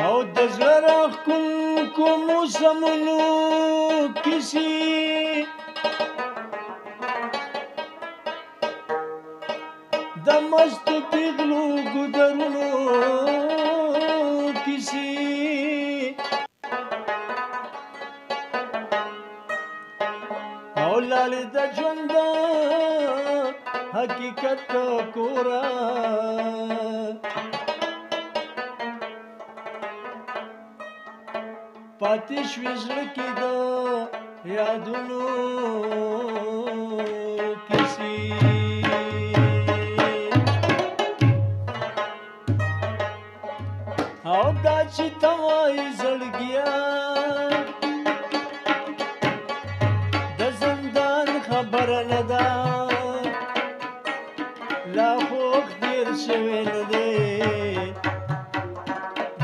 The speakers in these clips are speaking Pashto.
او د زړه راښکونکو موسمونو کیسې د مستو پیغلو ګودرونو کیسې او لالې د ژوند حقیقت کورا پاتې شوې زړه کې د یادونو کیسې او دا چې ته وایې زړګیا د زندان خبره نه ده لا خو وخت تېر شوی نه دی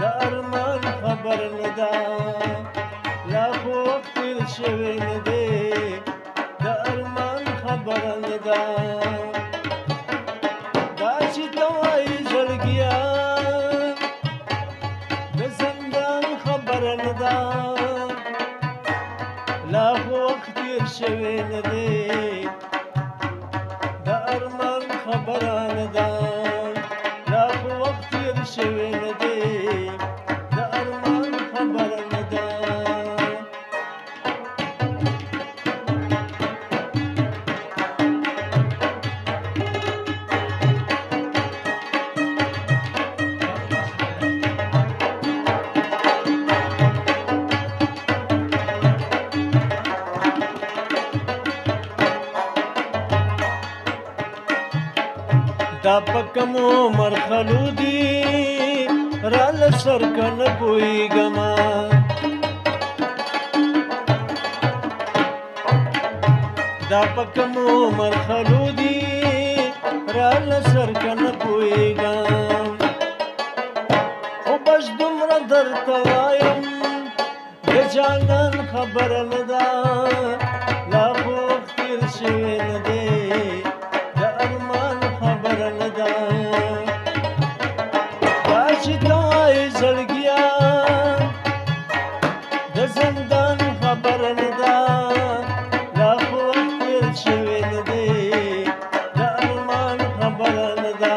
د ارمان خبر نه ده لا خو وخت تېر شوی نه دی د ارمان خبره نه ده دا چې ته وایې زړګیا د زندان خبره نه ده لا خو وخت تېر شوی نه دی د ارمان خبره نه ده لا خو وخت تېر شوی نه دی د ارمان خبره نه ده دا په کومو مرحلو دي راله سر که نه پوهېږمه دا په کومو مرحلو دي راله سر که نه پوهېږم خو بس دومره درته وایم د جانان خبره نه ده لا خو وخت تېر شوی نه دی د ارمان خبره نه ده دا چې ته وایې زړګیا د زندان خبره نه ده لا خو وخت تېر شوی نه دی د ارمان خبره نه ده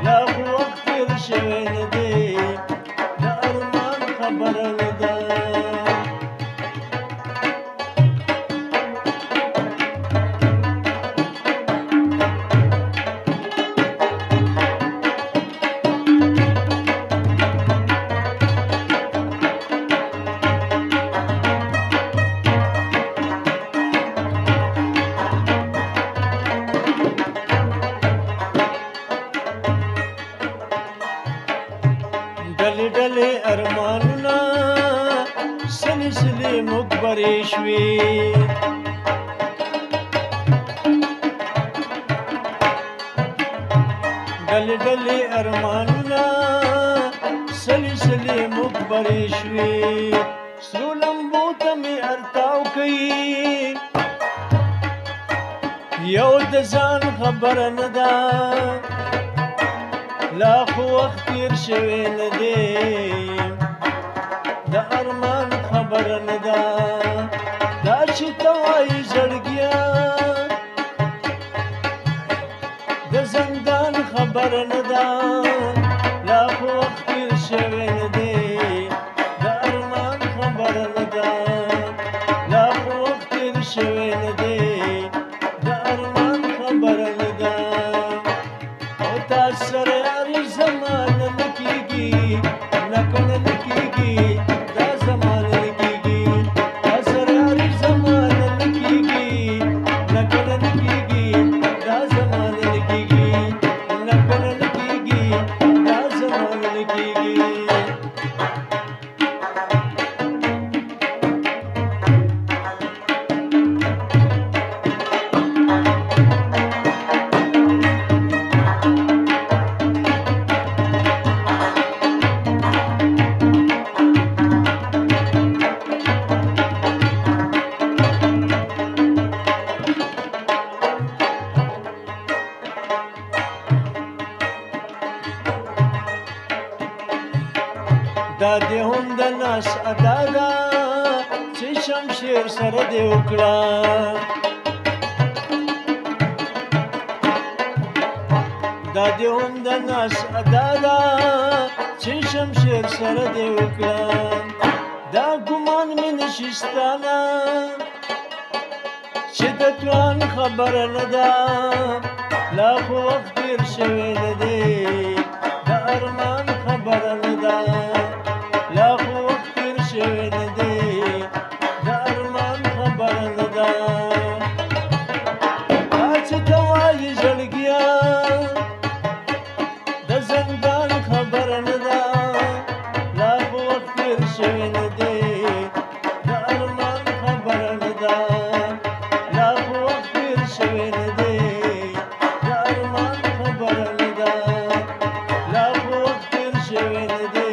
لا خو وخت تېر شوی نه دی د ارمان خبره نه ده ډلې ډلې ارمانونه سلې سلې مقبرې شوې ډلې ډلې ارمانونه سلې سلې مقبرې شوې سرو لمبو ته مې ارتاو کوي یو د ځان خبره نه ده لا خو وخت تېر شوی نه دی د ارمان خبره نه ده دا چې ته وایې زړګیا د زندان خبره نه ده لا خو وخت تېر شوی نه دی د ارمان خبره نه ده لا خو وخت تېر شوی نه دی د ارمان خبره نه ده او تا سره یاري زمانه نه کېږي نکنه نه کېږي دا زمانه نه کېږي تا سره یاري زمانه نه کېږي نکنه نه کېږي دا زمانه نه کېږي نکنه نه کېږي دا زمانه نه کېږي دا دې هم د ناس ادا ده چې شمشیر سره دې وکړه دا دې هم د ناس ادا ده چې شمشیر سره دې وکړه دا ګمان مې نشي ستانه چې د پلان خبره نه ده لا خو وخت تېر شوی نه دی د ارمان خبره نه ده لا خو وخت تېر شوی نه دی د ارمان خبره نه ده دا چې ته وایې زړګیه د زندان خبره نه ده لا خو وخت تېر شوی نه دی د ارمان خبره نه ده لا خو وخت تېر شوی نه دی د ارمان خبره نه ده لا خو وخت تېر شوی نه دی